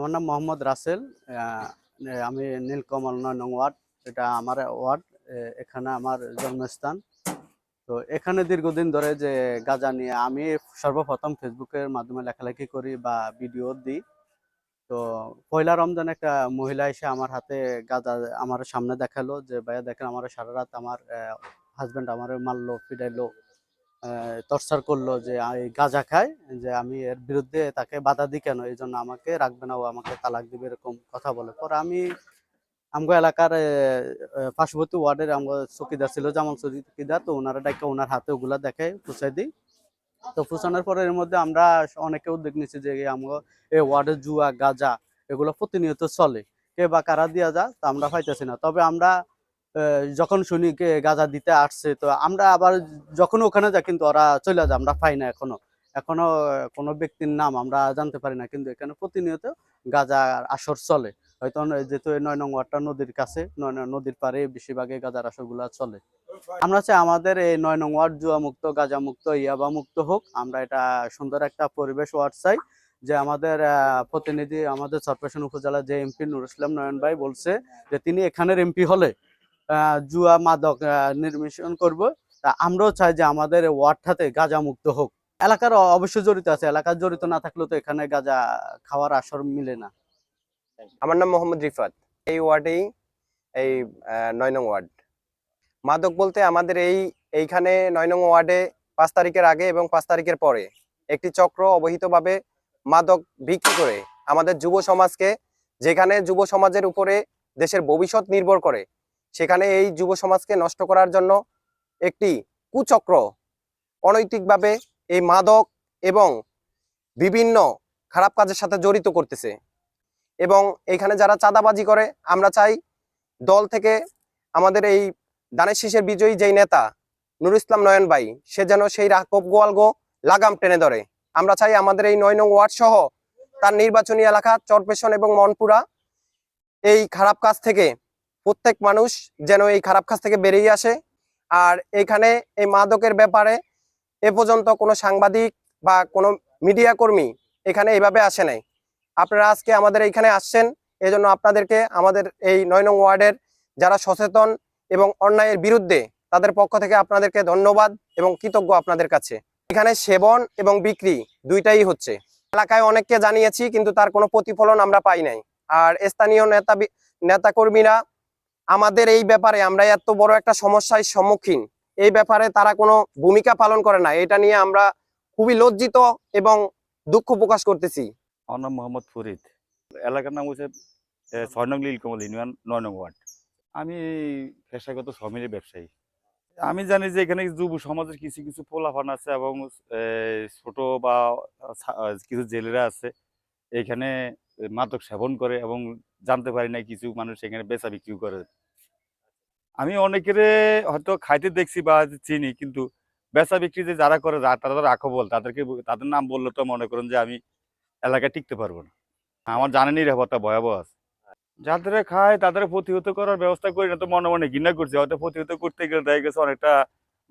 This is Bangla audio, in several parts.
আমার নাম মোহাম্মদ রাসেল। আমি নীলকমল ৯ নং ওয়ার্ড, এটা আমার ওয়ার্ড। এখানে আমার জন্মস্থান। তো এখানে দীর্ঘদিন ধরে যে গাঁজা নিয়ে আমি সর্বপ্রথম ফেসবুকের মাধ্যমে লেখালেখি করি বা ভিডিও দিই। তো পয়লা রমজান একটা মহিলা এসে আমার হাতে গাঁজা আমার সামনে দেখালো যে, ভাইয়া দেখেন আমার সারা রাত আমার হাজব্যান্ড আমার মারলো, পিটাইলো, টর্চার করলো যে এই গাঁজা খায়, যে আমি এর বিরুদ্ধে তাকে বাধা দিই কেন, এই জন্য আমাকে রাখবে না, ও আমাকে তালাক দিবে, এরকম কথা বলে। পরে আমি আমগো এলাকার পার্শ্ববর্তী ওয়ার্ডের আমগো চৌকিদার ছিল, জামাল চৌকিদার, তো ওনারা ডাইকা ওনার হাতে ওগুলা দেখে পুষাই দিই। তো পুষানোর পরে এর মধ্যে আমরা অনেকে উদ্যোগ নিচ্ছি যে আমগো এই ওয়ার্ডের জুয়া গাঁজা এগুলো প্রতিনিয়ত চলে, কে বা কারা দিয়া যা তা আমরা পাইতেছি না। তবে আমরা যখন শুনি কে গাঁজা দিতে আসছে, তো আমরা আবার যখন ওখানে যাই কিন্তু ওরা চলে যায়, আমরা পাই না। এখনো এখনো কোনো ব্যক্তির নাম আমরা জানতে পারি না, কিন্তু এখানে প্রতিনিয়ত গাঁজার আসর চলে। হয়তো যেহেতু ৯ নং ওয়ার্ডটা নদীর কাছে, নদীর পাড়ে বেশিরভাগই গাঁজার আসর গুলা চলে। আমরা চাই আমাদের এই ৯ নং ওয়ার্ড জুয়া মুক্ত, গাঁজা মুক্ত, ইয়াবা মুক্ত হোক। আমরা এটা সুন্দর একটা পরিবেশ ওয়ার্ড চাই। যে আমাদের প্রতিনিধি, আমাদের চরপেশন উপজেলার যে এমপি নুরুল ইসলাম নয়ন ভাই বলছে যে তিনি এখানের এমপি হলে জুয়া মাদক নির্মূল করব। তা আমরাও চাই যে আমাদের ওয়ার্ডটাতে গাঁজা মুক্ত হোক। এলাকার অবশ্যই জড়িত আছে, এলাকার জড়িত না থাকলেও তো এখানে গাঁজা খাওয়ার আসর মিলে না। আমার নাম মোহাম্মদ রিফাত। এই ওয়ার্ডেই এই ৯ নং ওয়ার্ড। মাদক বলতে আমাদের এইখানে ৯ নং ওয়ার্ডে ৫ তারিখের আগে এবং ৫ তারিখের পরে একটি চক্র অবহিতভাবে মাদক বিক্রি করে আমাদের যুব সমাজকে, যেখানে যুব সমাজের উপরে দেশের ভবিষ্যৎ নির্ভর করে, সেখানে এই যুব সমাজকে নষ্ট করার জন্য একটি কুচক্র অনৈতিকভাবে এই মাদক এবং বিভিন্ন খারাপ কাজের সাথে জড়িত করতেছে। এবং এখানে যারা চাঁদাবাজি করে, আমরা চাই দল থেকে আমাদের এই দানের শীষের বিজয়ী যেই নেতা নুরুল ইসলাম নয়ন ভাই, সে যেন সেই রাঘব গোয়ালগো লাগাম টেনে ধরে। আমরা চাই আমাদের এই ৯ নং ওয়ার্ড সহ তার নির্বাচনী এলাকা চরপেশন এবং মনপুরা এই খারাপ কাজ থেকে প্রত্যেক মানুষ যেন এই খারাপ কাজ থেকে বেরিয়ে আসে। আর এখানে এই মাদকের ব্যাপারে এ পর্যন্ত কোনো সাংবাদিক বা কোনো মিডিয়া কর্মী এখানে এইভাবে আসে নাই। আপনারা আজকে আমাদের এইখানে আসছেন, এজন্য আপনাদেরকে আমাদের এই ৯ নং ওয়ার্ডের যারা সচেতন এবং অন্যায়ের বিরুদ্ধে, তাদের পক্ষ থেকে আপনাদেরকে ধন্যবাদ এবং কৃতজ্ঞ আপনাদের কাছে। এখানে সেবন এবং বিক্রি দুইটাই হচ্ছে। এলাকায় অনেককে জানিয়েছি, কিন্তু তার কোনো প্রতিফলন আমরা পাই নাই। আর স্থানীয় নেতাকর্মীরা আমাদের এই ব্যাপারে, আমরা এত বড় একটা সমস্যার সম্মুখীন, এই ব্যাপারে তারা কোনো ভূমিকা পালন করে না। এটা নিয়ে আমরা খুবই লজ্জিত এবং দুঃখ প্রকাশ করতেছি। আমার নাম মোহাম্মদ ফরিদ। এলাকার নাম হচ্ছে ৬ নং নীলকমল ইউনিয়ন ৯ নং ওয়ার্ড। আমি পেশাগত সমিলের ব্যবসায়ী। আমি জানি যে এখানে যুব সমাজের কিছু কিছু পোলাপান আছে এবং ছোট বা কিছু জেলেরা আছে, এখানে মাদক সেবন করে এবং জানতে পারি না কিছু মানুষ এখানে বেচা বিক্রি করে। আমি অনেকের হয়তো খাইতে দেখছি বা চিনি, কিন্তু বেচা বিক্রি যে যারা করে তারা তো রাখবল, তাদের নাম বললে তো মনে করেন যে আমি এলাকায় টিকতে পারবো না। আমার জানেন নিরাপত্তা ভয়াবহ আছে। যাদের খায় তাদের প্রতিহত করার ব্যবস্থা করি না, তো মনে মনে ঘৃণা করছে, হয়তো প্রতিহত করতে গেলে দেখা গেছে অনেকটা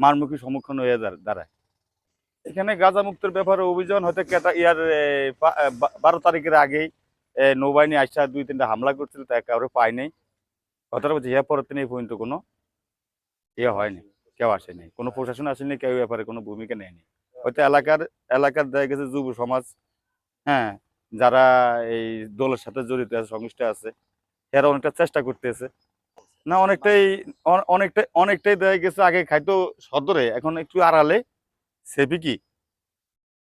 মারমুখী সম্মুখীন হয়ে দাঁড়ায়। এখানে গাঁজা মুক্তের ব্যাপারে অভিযান হয়তো ১২ তারিখের আগেই নৌবাহিনী আসা ২-৩টা হামলা করছিল, তা কারো পায় নাই। কথাটা বলছি, ইয়ে পরের দিন এই পর্যন্ত কোনো ইয়ে হয়নি, কেউ আসেনি, কোনো প্রশাসন আসেনি, কেউ ব্যাপারে কোনো ভূমিকা নেয়নি। হয়তো এলাকার দেখা গেছে যুব সমাজ, হ্যাঁ, যারা এই দলের সাথে জড়িত আছে, সংশ্লিষ্ট আছে, এরা অনেকটা চেষ্টা করতেছে না, অনেকটাই দেখা গেছে আগে খাইতো সদরে, এখন একটু আড়ালে সেপি কি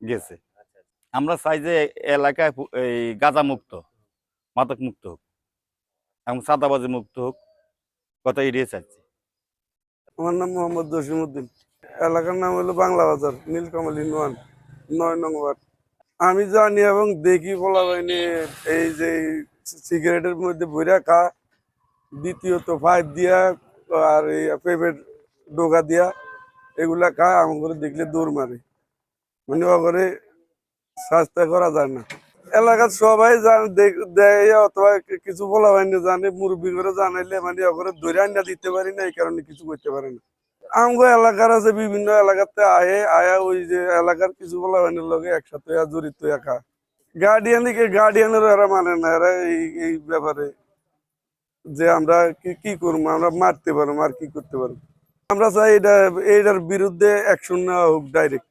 গেছে। আমরা চাই যে এলাকায় এই গাঁজা মুক্ত, মাদক মুক্ত হোক এবং চাঁদাবাজি মুক্ত হোক, কথা এড়িয়ে চাইছি। আমার নাম মোহাম্মদ জসিমউদ্দিন। এলাকার নাম হলো বাংলা বাজার, নীলকমল ইউনিয়ন ৯ নং ওয়ার্ড। আমি জানি এবং দেখি বলা হয়নি এই যে সিগারেটের মধ্যে ভইরা খা, দ্বিতীয়ত পাইপ দিয়া আর এই পেঁপের ডোকা দিয়া এগুলা খা, আমার দেখলে দৌড় মারে, মানে ওগরে স্বাস্থ্য করা যায় না। এলাকার সবাই দেয় অথবা কিছু বলা হয়নি জানে, মুরব্বী করে জানাইলে মানে ওগরে ধরে আইনা দিতে পারি না, এই কারণে কিছু করতে পারে না। আমগো এলাকার আছে, বিভিন্ন এলাকাতে আয়া ওই যে এলাকার কিছু বলা হয়নি লগে একসাথে জড়িত একা গার্ডিয়ানের এরা মানে না, এরা এই ব্যাপারে যে আমরা কি করবো, আমরা মারতে পারবো আর কি করতে পারবো। আমরা চাই এটার বিরুদ্ধে অ্যাকশন নেওয়া হোক ডাইরেক্ট।